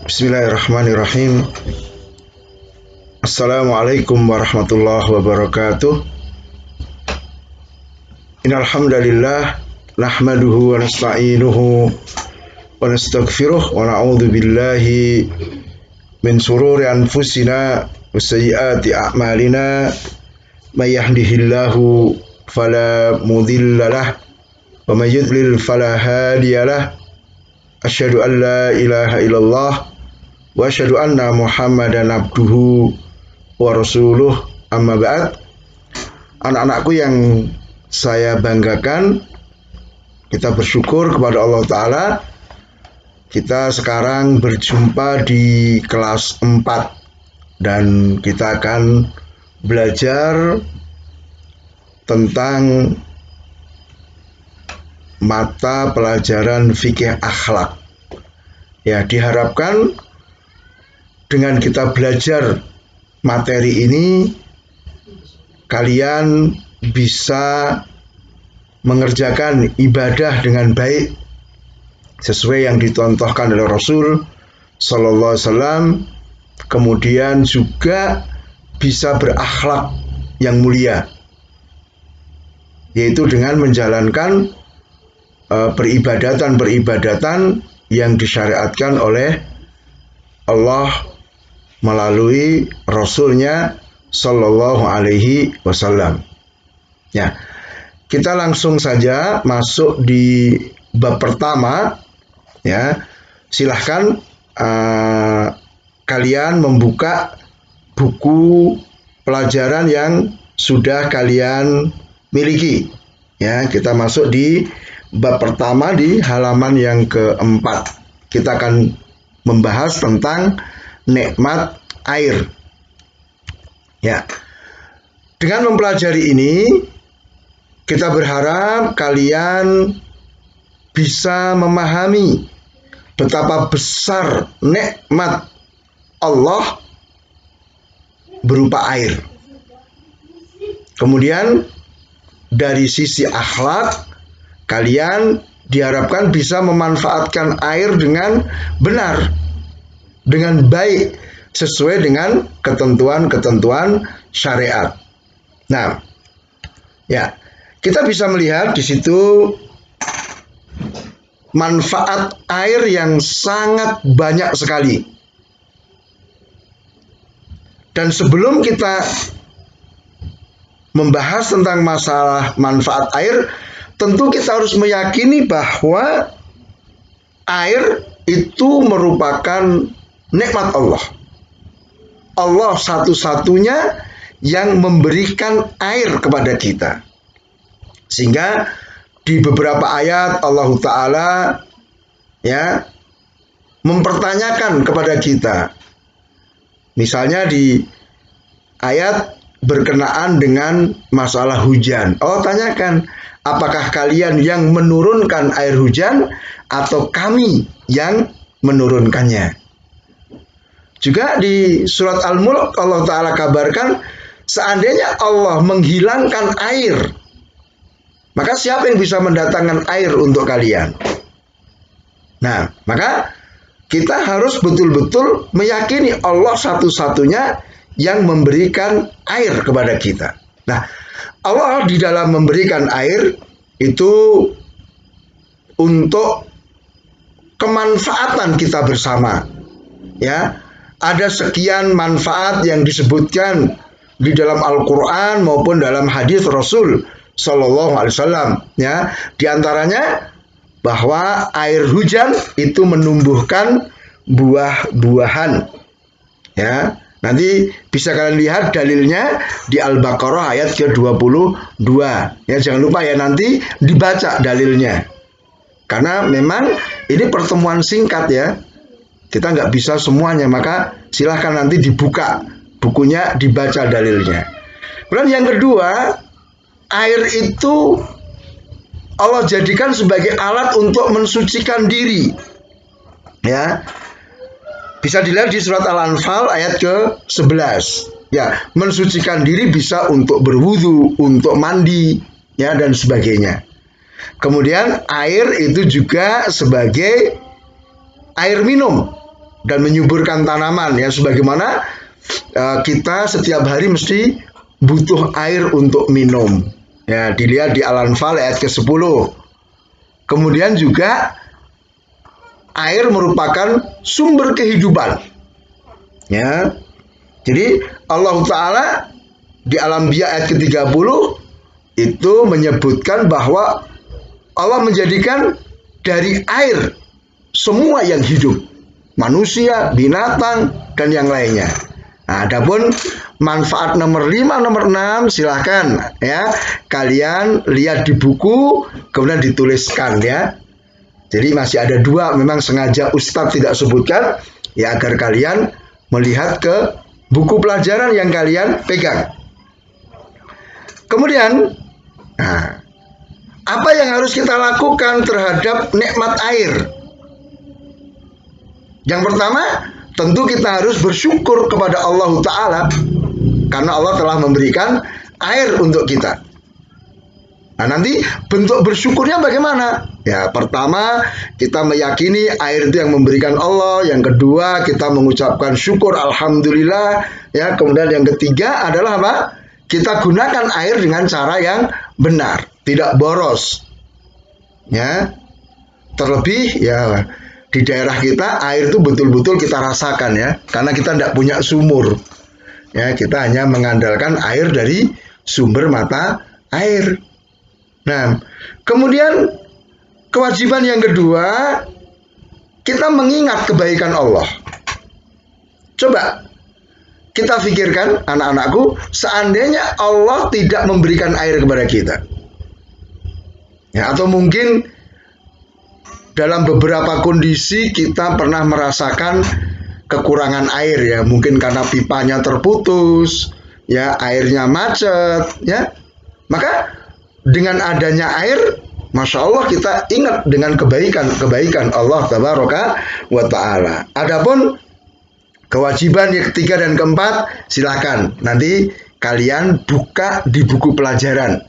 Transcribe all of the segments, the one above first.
Bismillahirrahmanirrahim. Assalamualaikum warahmatullahi wabarakatuh. Innal hamdalillah nahmaduhu wa nasta'inuhu wa nastaghfiruh wa na'udzu billahi min shururi anfusina wa sayyiati a'malina. May yahdihillahu fala mudilla lahu wa may yudlil fala hadiya lahu. Asyhadu an la ilaha illallah wa asyhadu anna Muhammadan abduhu wa rasuluh, amma ba'd. Anak-anakku yang saya banggakan, kita bersyukur kepada Allah Ta'ala. Kita sekarang berjumpa di kelas 4 dan kita akan belajar tentang mata pelajaran fikih akhlak. Ya, diharapkan dengan kita belajar materi ini kalian bisa mengerjakan ibadah dengan baik sesuai yang dicontohkan oleh Rasul Sallallahu Alaihi Wasallam, kemudian juga bisa berakhlak yang mulia, yaitu dengan menjalankan peribadatan yang disyariatkan oleh Allah melalui Rasulnya Sallallahu Alaihi Wasallam. Ya, kita langsung saja masuk di bab pertama. Ya, silahkan kalian membuka buku pelajaran yang sudah kalian miliki. Ya, kita masuk di bab pertama di halaman yang keempat. Kita akan membahas tentang nikmat air. Ya. Dengan mempelajari ini, kita berharap kalian bisa memahami betapa besar nikmat Allah berupa air. Kemudian dari sisi akhlak, kalian diharapkan bisa memanfaatkan air dengan benar, dengan baik, sesuai dengan ketentuan-ketentuan syariat. Nah, ya, kita bisa melihat di situ manfaat air yang sangat banyak sekali. Dan sebelum kita membahas tentang masalah manfaat air, tentu kita harus meyakini bahwa air itu merupakan nikmat Allah. Allah satu-satunya yang memberikan air kepada kita. Sehingga di beberapa ayat Allah Ta'ala ya mempertanyakan kepada kita. Misalnya di ayat berkenaan dengan masalah hujan. Allah tanyakan, apakah kalian yang menurunkan air hujan atau kami yang menurunkannya? Juga di surat Al-Mulk Allah Ta'ala kabarkan, seandainya Allah menghilangkan air, maka siapa yang bisa mendatangkan air untuk kalian? Nah, maka kita harus betul-betul meyakini Allah satu-satunya yang memberikan air kepada kita. Nah, Allah di dalam memberikan air itu untuk kemanfaatan kita bersama. Ya, ada sekian manfaat yang disebutkan di dalam Al-Quran maupun dalam hadis Rasul Sallallahu Alaihi Wasallam. Ya, di antaranya bahwa air hujan itu menumbuhkan buah-buahan. Ya, nanti bisa kalian lihat dalilnya di Al-Baqarah ayat ke-22. Ya, jangan lupa ya nanti dibaca dalilnya. Karena memang ini pertemuan singkat ya. Kita nggak bisa semuanya, maka silahkan nanti dibuka bukunya, dibaca dalilnya. Kemudian yang kedua, air itu Allah jadikan sebagai alat untuk mensucikan diri. Ya, bisa dilihat di surat Al-Anfal ayat ke-11. Ya, mensucikan diri bisa untuk berwudu, untuk mandi, ya, dan sebagainya. Kemudian air itu juga sebagai air minum. dan menyuburkan tanaman ya, sebagaimana kita setiap hari mesti butuh air untuk minum. Ya, dilihat di Al-Anfal ayat ke-10. Kemudian juga air merupakan sumber kehidupan. Ya. Jadi Allah Ta'ala di Al-Anbiya ayat ke-30 itu menyebutkan bahwa Allah menjadikan dari air semua yang hidup, manusia, binatang, dan yang lainnya. Nah, adapun manfaat nomor 5, nomor 6 silahkan ya kalian lihat di buku kemudian dituliskan ya. Jadi masih ada 2 memang sengaja Ustadz tidak sebutkan ya agar kalian melihat ke buku pelajaran yang kalian pegang. Kemudian apa yang harus kita lakukan terhadap nikmat air? Yang pertama, tentu kita harus bersyukur kepada Allah Ta'ala karena Allah telah memberikan air untuk kita. Nah, nanti bentuk bersyukurnya bagaimana? Ya, pertama kita meyakini air itu yang memberikan Allah. Yang kedua kita mengucapkan syukur Alhamdulillah. Ya, kemudian yang ketiga adalah apa? Kita gunakan air dengan cara yang benar, tidak boros. Ya, terlebih ya di daerah kita air itu betul-betul kita rasakan ya, karena kita tidak punya sumur. Ya, kita hanya mengandalkan air dari sumber mata air. Nah, kemudian kewajiban yang kedua, kita mengingat kebaikan Allah. Coba kita pikirkan anak-anakku, seandainya Allah tidak memberikan air kepada kita. Ya, atau mungkin dalam beberapa kondisi kita pernah merasakan kekurangan air ya, mungkin karena pipanya terputus, ya airnya macet, ya. Maka dengan adanya air, Masya Allah kita ingat dengan kebaikan Allah Tabaraka wa Ta'ala. Adapun kewajiban yang ketiga dan keempat, silakan nanti kalian buka di buku pelajaran.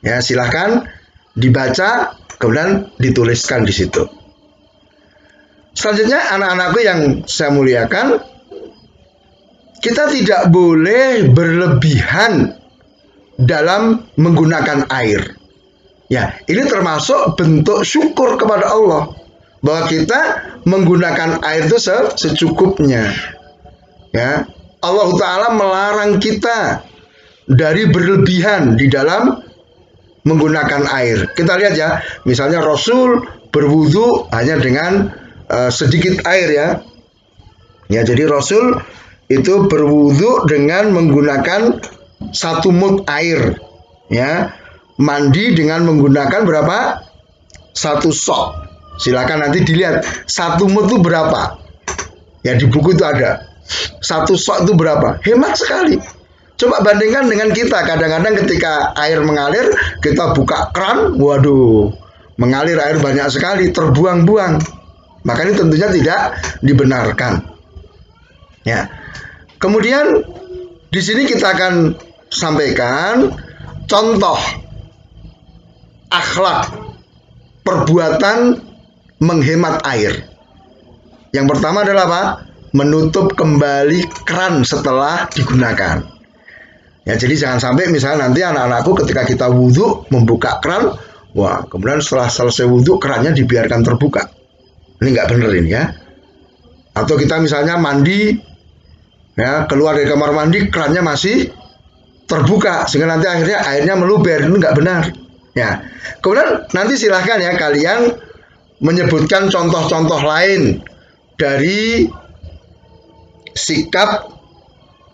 Ya, silakan dibaca, kemudian dituliskan di situ. Selanjutnya anak-anakku yang saya muliakan, kita tidak boleh berlebihan dalam menggunakan air. Ya, ini termasuk bentuk syukur kepada Allah bahwa kita menggunakan air itu secukupnya. Ya, Allah Ta'ala melarang kita dari berlebihan di dalam menggunakan air. Kita lihat ya, misalnya Rasul berwudu hanya dengan sedikit air ya. Ya, jadi Rasul itu berwudu dengan menggunakan 1 mud air. Ya, mandi dengan menggunakan berapa? 1 sok. Silakan nanti dilihat 1 mud itu berapa. Ya, di buku itu ada. 1 sok itu berapa? Hemat sekali. Coba bandingkan dengan kita, kadang-kadang ketika air mengalir, kita buka keran, waduh, mengalir air banyak sekali, terbuang-buang. Maka ini tentunya tidak dibenarkan. Ya. Kemudian di sini kita akan sampaikan contoh akhlak perbuatan menghemat air. Yang pertama adalah apa? Menutup kembali keran setelah digunakan. Ya, jadi jangan sampai misalnya nanti anak-anakku ketika kita wudhu membuka keran, wah, kemudian setelah selesai wudhu kerannya dibiarkan terbuka. Ini nggak benar ini ya. Atau kita misalnya mandi, ya keluar dari kamar mandi kerannya masih terbuka sehingga nanti akhirnya airnya meluber, itu nggak benar. Ya, kemudian nanti silahkan ya kalian menyebutkan contoh-contoh lain dari sikap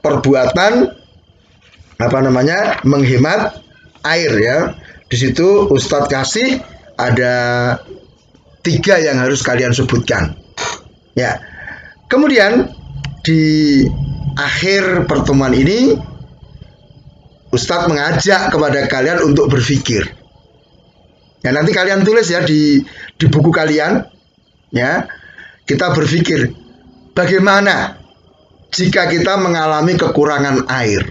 perbuatan menghemat air ya. Di situ Ustadz kasih ada 3 yang harus kalian sebutkan. Ya. Kemudian di akhir pertemuan ini Ustadz mengajak kepada kalian untuk berpikir. Ya, nanti kalian tulis ya di buku kalian. Ya. Kita berpikir bagaimana jika kita mengalami kekurangan air.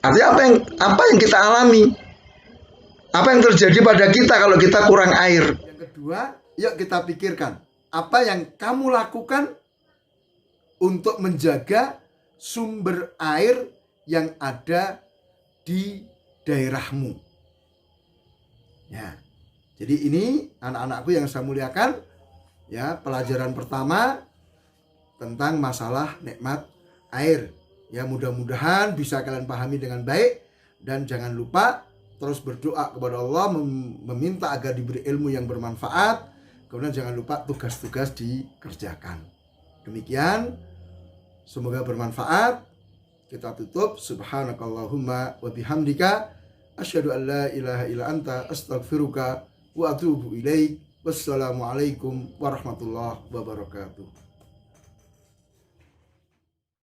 Artinya apa yang kita alami? Apa yang terjadi pada kita kalau kita kurang air? Yang kedua, yuk kita pikirkan apa yang kamu lakukan untuk menjaga sumber air yang ada di daerahmu. Ya. Jadi ini anak-anakku yang saya muliakan, ya, pelajaran pertama tentang masalah nikmat air. Ya, mudah-mudahan bisa kalian pahami dengan baik, dan jangan lupa terus berdoa kepada Allah, meminta agar diberi ilmu yang bermanfaat. Kemudian jangan lupa tugas-tugas dikerjakan. Demikian, semoga bermanfaat. Kita tutup. Subhanakallahumma wa bihamdika asyhadu an la ilaha illa anta astaghfiruka wa atubu ilaik. Wassalamualaikum warahmatullahi wabarakatuh.